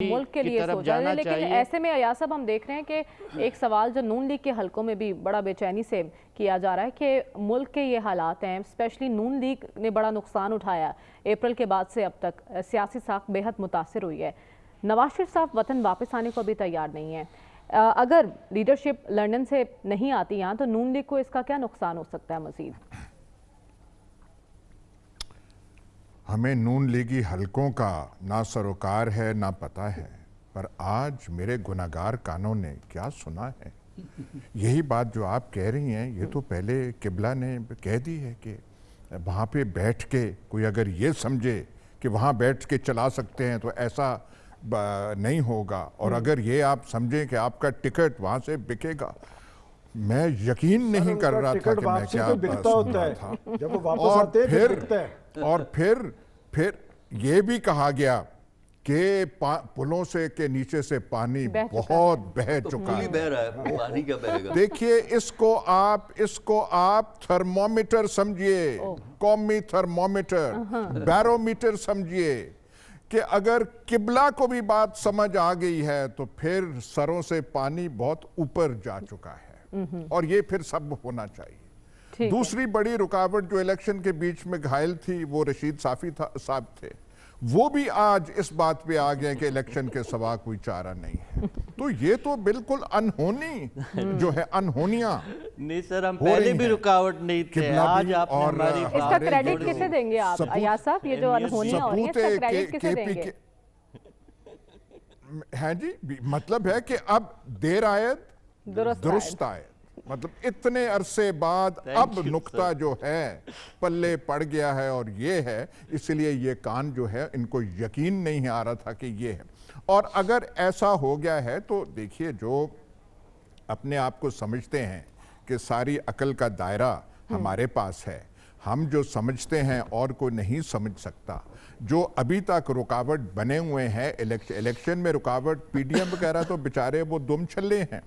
ملک کے لیے سوچا ہے، لیکن ایسے میں ایاز صاحب ہم دیکھ رہے ہیں کہ ایک سوال جو نون لیگ کے حلقوں میں بھی بڑا بے چینی سے کیا جا رہا ہے کہ ملک کے یہ حالات ہیں، اسپیشلی نون لیگ نے بڑا نقصان اٹھایا اپریل کے بعد سے اب تک سیاسی ساکھ بے حد متاثر ہوئی ہے۔ نواز شریف صاحب وطن واپس آنے کو بھی تیار نہیں ہیں۔ اگر لیڈرشپ لندن سے نہیں آتی یہاں تو نون لیگ کو اس کا کیا نقصان ہو سکتا ہے مزید؟ ہمیں نون لیگی حلقوں کا نہ سروکار ہے نہ پتہ ہے، پر آج میرے گناہگار کانوں نے کیا سنا ہے۔ یہی بات جو آپ کہہ رہی ہیں یہ تو پہلے قبلہ نے کہہ دی ہے کہ وہاں پہ بیٹھ کے کوئی اگر یہ سمجھے کہ وہاں بیٹھ کے چلا سکتے ہیں تو ایسا نہیں ہوگا، اور اگر یہ آپ سمجھیں کہ آپ کا ٹکٹ وہاں سے بکے گا، میں یقین نہیں کر رہا تھا کہ میں کیا سن رہا تھا۔ جب وہ واپس آتے ہیں تو بکتا ہے۔ اور پھر یہ بھی کہا گیا کہ پلوں سے کے نیچے سے پانی بہت بہہ چکا ہے۔ دیکھیے اس کو آپ تھرمومیٹر سمجھیے، قومی تھرمومیٹر، بیرومیٹر سمجھیے کہ اگر قبلہ کو بھی بات سمجھ آ گئی ہے تو پھر سروں سے پانی بہت اوپر جا چکا ہے، اور یہ پھر سب ہونا چاہیے۔ دوسری بڑی رکاوٹ جو الیکشن کے بیچ میں گھائل تھی وہ رشید صافی صاحب تھے، وہ بھی آج اس بات پہ آ گئے کہ الیکشن کے سوا کوئی چارہ نہیں ہے۔ تو یہ تو بالکل انہونی جو ہے، انہونیاں نہیں سر، ہم پہلے بھی رکاوٹ نہیں تھے، آج آپ نے ہماری اس کا کریڈٹ کسے دیں گے آپ ایاز صاحب؟ یہ جو انہونیاں ہو رہی ہیں اس کا کریڈٹ کسے دیں گے؟ ہاں جی، مطلب ہے کہ اب دیر آید درست آید، مطلب اتنے عرصے بعد اب نقطہ جو ہے پلے پڑ گیا ہے، اور یہ ہے اس لیے یہ کان جو ہے ان کو یقین نہیں آ رہا تھا کہ یہ ہے۔ اور اگر ایسا ہو گیا ہے تو دیکھیے جو اپنے آپ کو سمجھتے ہیں کہ ساری عقل کا دائرہ ہمارے پاس ہے، ہم جو سمجھتے ہیں اور کوئی نہیں سمجھ سکتا، جو ابھی تک رکاوٹ بنے ہوئے ہیں الیکشن میں رکاوٹ پی ڈی ایم وغیرہ تو بیچارے وہ دم چھلے ہیں،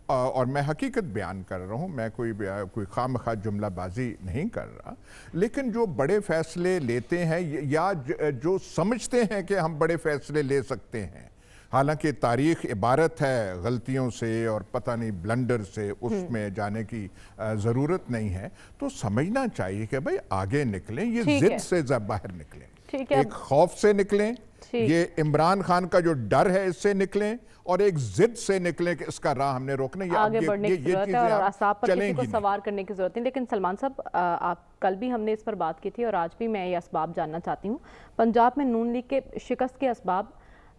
اور میں حقیقت بیان کر رہا ہوں، میں کوئی خام خواہ جملہ بازی نہیں کر رہا، لیکن جو بڑے فیصلے لیتے ہیں یا جو سمجھتے ہیں کہ ہم بڑے فیصلے لے سکتے ہیں، حالانکہ تاریخ عبارت ہے غلطیوں سے اور پتہ نہیں بلنڈر سے، اس میں جانے کی ضرورت نہیں ہے، تو سمجھنا چاہیے کہ بھئی آگے نکلیں، یہ ضد سے باہر نکلیں، ایک خوف سے نکلیں، یہ عمران خان کا جو ڈر ہے اس سے نکلیں، اور ایک ضد سے نکلیں کہ اس کا راہ ہم نے روکنا، آگے بڑھنے کی ضرورت ہے اور اعصاب پر کسی کو سوار کرنے کی ضرورت نہیں۔ لیکن سلمان صاحب، آپ کل بھی ہم نے اس پر بات کی تھی اور آج بھی میں یہ اسباب جاننا چاہتی ہوں۔ پنجاب میں نون لیگ کے شکست کے اسباب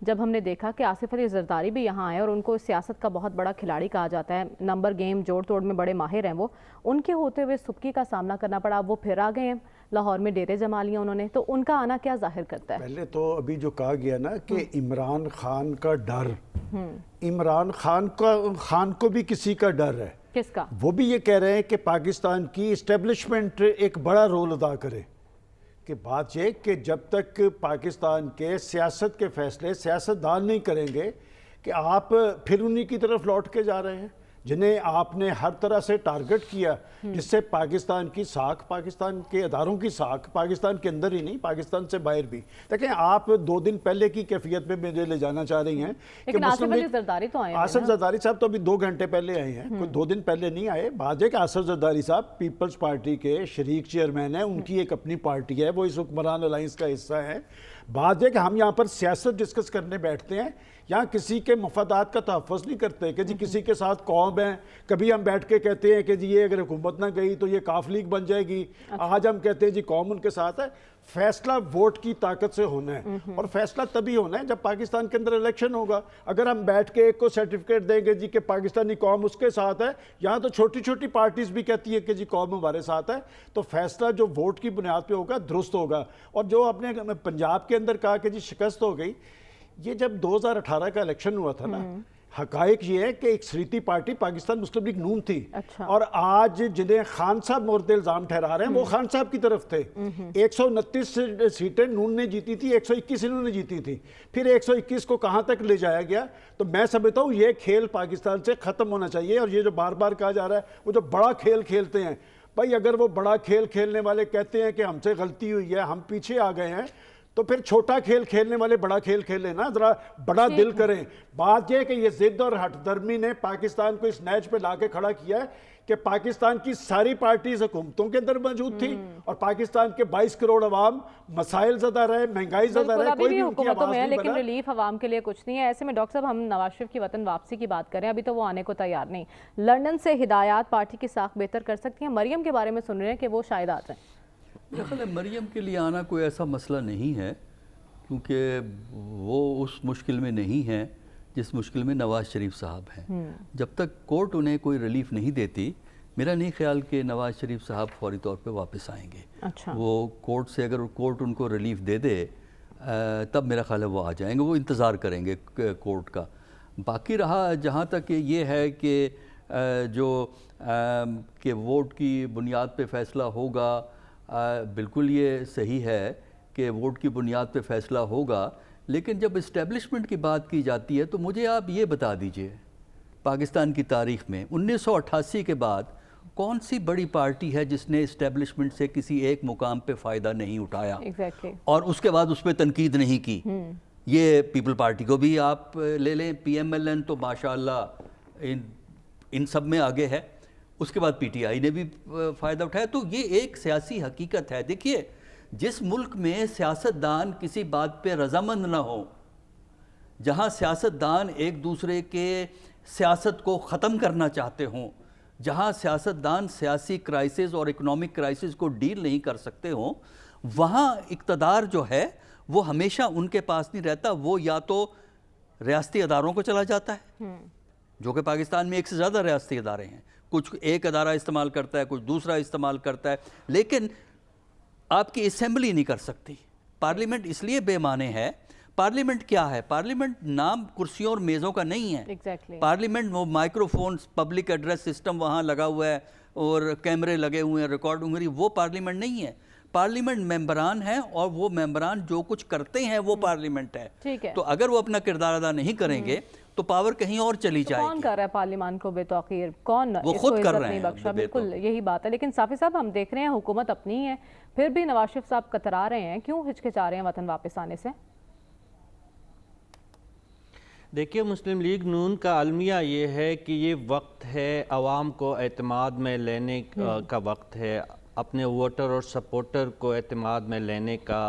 جب ہم نے دیکھا کہ آصف علی زرداری بھی یہاں آئے اور ان کو سیاست کا بہت بڑا کھلاڑی کہا جاتا ہے، نمبر گیم جوڑ توڑ میں بڑے ماہر ہیں وہ، ان کے ہوتے ہوئے سبکی کا سامنا کرنا پڑا، وہ پھر آ گئے ہیں، لاہور میں ڈیرے جما لیا انہوں نے، تو ان کا آنا کیا ظاہر کرتا ہے؟ پہلے تو ابھی جو کہا گیا نا کہ عمران خان کا ڈر، عمران خان کو بھی کسی کا ڈر ہے۔ کس کا؟ وہ بھی یہ کہہ رہے ہیں کہ پاکستان کی اسٹیبلشمنٹ ایک بڑا رول ادا کرے، کہ بات یہ کہ جب تک پاکستان کے سیاست کے فیصلے سیاستدان نہیں کریں گے کہ آپ پھر انہی کی طرف لوٹ کے جا رہے ہیں جنہیں آپ نے ہر طرح سے ٹارگٹ کیا، جس سے پاکستان کی ساکھ، پاکستان کے اداروں کی ساکھ، پاکستان کے اندر ہی نہیں پاکستان سے باہر بھی۔ دیکھیں آپ 2 دن پہلے کی کیفیت میں مجھے لے جانا چاہ رہی ہیں، لیکن آصف علی زرداری تو آئے ہیں، آصف زرداری صاحب تو ابھی 2 گھنٹے پہلے آئے ہیں، کوئی 2 دن پہلے نہیں آئے۔ بات ہے کہ آصف زرداری صاحب پیپلز پارٹی کے شریک چیئرمین ہیں، ان کی ایک اپنی پارٹی ہے، وہ اس حکمران الائنس کا حصہ ہے۔ بات ہے کہ ہم یہاں پر سیاست ڈسکس کرنے بیٹھتے ہیں، یہاں کسی کے مفادات کا تحفظ نہیں کرتے کہ جی کسی کے ساتھ قوم ہے، کبھی ہم بیٹھ کے کہتے ہیں کہ جی یہ اگر حکومت نہ گئی تو یہ کاف لیگ بن جائے گی، آج ہم کہتے ہیں جی قوم ان کے ساتھ ہے۔ فیصلہ ووٹ کی طاقت سے ہونا ہے، اور فیصلہ تبھی ہونا ہے جب پاکستان کے اندر الیکشن ہوگا۔ اگر ہم بیٹھ کے ایک کو سرٹیفکیٹ دیں گے جی کہ پاکستانی قوم اس کے ساتھ ہے، یہاں تو چھوٹی چھوٹی پارٹیز بھی کہتی ہے کہ جی قوم ہمارے ساتھ ہے، تو فیصلہ جو ووٹ کی بنیاد پہ ہوگا درست ہوگا۔ اور جو آپ نے پنجاب کے اندر کہا کہ جی شکست ہو گئی، یہ جب 2018 کا الیکشن ہوا تھا نا، حقائق یہ ہے کہ ایک صریتی پارٹی پاکستان مسلم لیگ نون تھی، اور آج جنہیں خان صاحب مورد الزام ٹھہرا رہے ہیں وہ خان صاحب کی طرف تھے۔ 129 سیٹیں نون نے جیتی تھی، 121 انہوں نے جیتی تھی، پھر 121 کو کہاں تک لے جایا گیا؟ تو میں سمجھتا ہوں یہ کھیل پاکستان سے ختم ہونا چاہیے، اور یہ جو بار بار کہا جا رہا ہے وہ جو بڑا کھیل کھیلتے ہیں، بھائی اگر وہ بڑا کھیل کھیلنے والے کہتے ہیں کہ ہم سے غلطی ہوئی ہے، ہم پیچھے آ گئے ہیں، تو پھر چھوٹا کھیل کھیلنے والے بڑا کھیل کھیلیں نا، ذرا بڑا دل کریں. بات یہ کہ یہ ضد اور ہٹ درمی نے پاکستان کو اس نیچ پہ لا کے کھڑا کیا ہے کہ پاکستان کی ساری پارٹیز حکومتوں کے اندر موجود تھی اور پاکستان کے 22 کروڑ عوام مسائل زدہ رہے، مہنگائی زدہ رہے، کوئی بھی ان کی آواز نہیں لیکن بنا. ریلیف عوام کے لیے کچھ نہیں ہے. ایسے میں ڈاکٹر صاحب ہم نواز شریف کی وطن واپسی کی بات کریں، ابھی تو وہ آنے کو تیار نہیں. لندن سے ہدایات پارٹی کی ساکھ بہتر کر سکتی ہیں. مریم کے بارے میں سن رہے ہیں کہ وہ شاید آ جائیں. میرا خیال ہے مریم کے لیے آنا کوئی ایسا مسئلہ نہیں ہے، کیونکہ وہ اس مشکل میں نہیں ہیں جس مشکل میں نواز شریف صاحب ہیں. جب تک کورٹ انہیں کوئی ریلیف نہیں دیتی، میرا نہیں خیال کہ نواز شریف صاحب فوری طور پہ واپس آئیں گے. وہ کورٹ سے اگر کورٹ ان کو ریلیف دے دے تب میرا خیال ہے وہ آ جائیں گے، وہ انتظار کریں گے کورٹ کا. باقی رہا جہاں تک یہ ہے کہ کہ ووٹ کی بنیاد پہ فیصلہ ہوگا، بالکل یہ صحیح ہے کہ ووٹ کی بنیاد پہ فیصلہ ہوگا، لیکن جب اسٹیبلشمنٹ کی بات کی جاتی ہے تو مجھے آپ یہ بتا دیجئے پاکستان کی تاریخ میں 1988 کے بعد کون سی بڑی پارٹی ہے جس نے اسٹیبلشمنٹ سے کسی ایک مقام پہ فائدہ نہیں اٹھایا اور اس کے بعد اس پہ تنقید نہیں کی؟ یہ پیپل پارٹی کو بھی آپ لے لیں، پی ایم ایل این تو ماشاءاللہ ان سب میں آگے ہے، اس کے بعد پی ٹی آئی نے بھی فائدہ اٹھایا. تو یہ ایک سیاسی حقیقت ہے. دیکھیے، جس ملک میں سیاستدان کسی بات پہ رضامند نہ ہو، جہاں سیاستدان ایک دوسرے کے سیاست کو ختم کرنا چاہتے ہوں، جہاں سیاستدان سیاسی کرائسس اور اکنامک کرائسس کو ڈیل نہیں کر سکتے ہوں، وہاں اقتدار جو ہے وہ ہمیشہ ان کے پاس نہیں رہتا. وہ یا تو ریاستی اداروں کو چلا جاتا ہے، جو کہ پاکستان میں ایک سے زیادہ ریاستی ادارے ہیں، کچھ ایک ادارہ استعمال کرتا ہے، کچھ دوسرا استعمال کرتا ہے، لیکن آپ کی اسمبلی نہیں کر سکتی. پارلیمنٹ اس لیے بے معنی ہے. پارلیمنٹ کیا ہے؟ پارلیمنٹ نام کرسیوں اور میزوں کا نہیں ہے. پارلیمنٹ وہ micro phones, public address system وہاں لگا ہوا ہے اور کیمرے لگے ہوئے ہیں، ریکارڈ ہو رہی، وہ پارلیمنٹ نہیں ہے. پارلیمنٹ ممبران ہیں اور وہ ممبران جو کچھ کرتے ہیں وہ پارلیمنٹ ہے. تو اگر وہ اپنا کردار ادا نہیں کریں گے تو پاور کہیں اور چلی جائے گی. کون کر رہا ہے پارلیمان کو بے توقیر؟ کون؟ وہ خود کر رہے ہیں. بالکل یہی بات ہے. لیکن صافی صاحب ہم دیکھ رہے ہیں حکومت اپنی ہے، پھر بھی نواز شریف صاحب کترا رہے ہیں. کیوں ہچکچا رہے ہیں وطن واپس آنے سے؟ دیکھیے، مسلم لیگ نون کا المیہ یہ ہے کہ یہ وقت ہے، عوام کو اعتماد میں لینے کا وقت ہے، اپنے ووٹر اور سپورٹر کو اعتماد میں لینے کا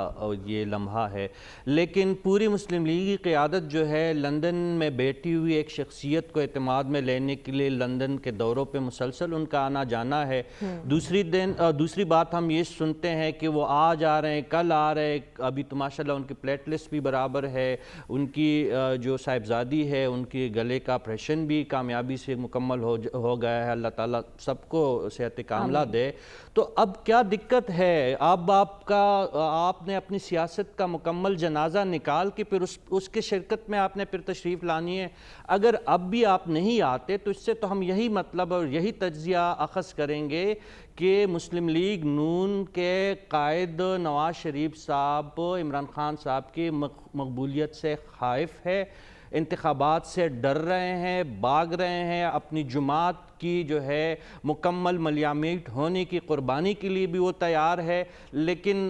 یہ لمحہ ہے. لیکن پوری مسلم لیگ کی قیادت جو ہے لندن میں بیٹھی ہوئی ایک شخصیت کو اعتماد میں لینے کے لیے لندن کے دوروں پہ مسلسل ان کا آنا جانا ہے. دوسری بات ہم یہ سنتے ہیں کہ وہ آج آ رہے ہیں، کل آ رہے ہیں. ابھی تو ماشاءاللہ ان کی پلیٹ لسٹ بھی برابر ہے، ان کی جو صاحبزادی ہے ان کے گلے کا آپریشن بھی کامیابی سے مکمل ہو گیا ہے. اللہ تعالیٰ سب کو صحت کاملہ دے. تو اب کیا دقت ہے؟ اب آپ نے اپنی سیاست کا مکمل جنازہ نکال کے پھر اس کے شرکت میں آپ نے پھر تشریف لانی ہے. اگر اب بھی آپ نہیں آتے تو اس سے تو ہم یہی مطلب اور یہی تجزیہ اخذ کریں گے کہ مسلم لیگ نون کے قائد نواز شریف صاحب عمران خان صاحب کی مقبولیت سے خائف ہے، انتخابات سے ڈر رہے ہیں، بھاگ رہے ہیں. اپنی جماعت کی جو ہے مکمل ملیامیٹ ہونے کی قربانی کے لیے بھی وہ تیار ہے، لیکن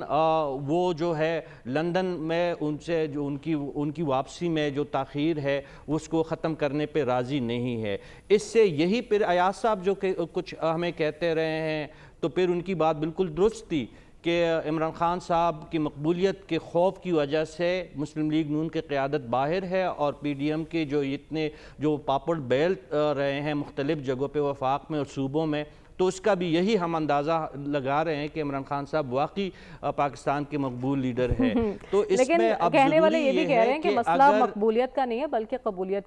وہ جو ہے لندن میں ان سے جو ان کی واپسی میں جو تاخیر ہے اس کو ختم کرنے پہ راضی نہیں ہے. اس سے یہی پھر ایاز صاحب جو کہ کچھ ہمیں کہتے رہے ہیں تو پھر ان کی بات بالکل درست تھی کہ عمران خان صاحب کی مقبولیت کے خوف کی وجہ سے مسلم لیگ نون کی قیادت باہر ہے اور پی ڈی ایم کے جو پاپڑ بیل رہے ہیں مختلف جگہوں پہ وفاق میں اور صوبوں میں، تو اس کا بھی یہی ہم اندازہ لگا رہے ہیں کہ عمران خان صاحب واقعی پاکستان کے مقبول لیڈر ہیں. تو اس میں اب کہنے والے یہ بھی کہہ رہے ہیں کہ مسئلہ مقبولیت کا نہیں ہے بلکہ قبولیت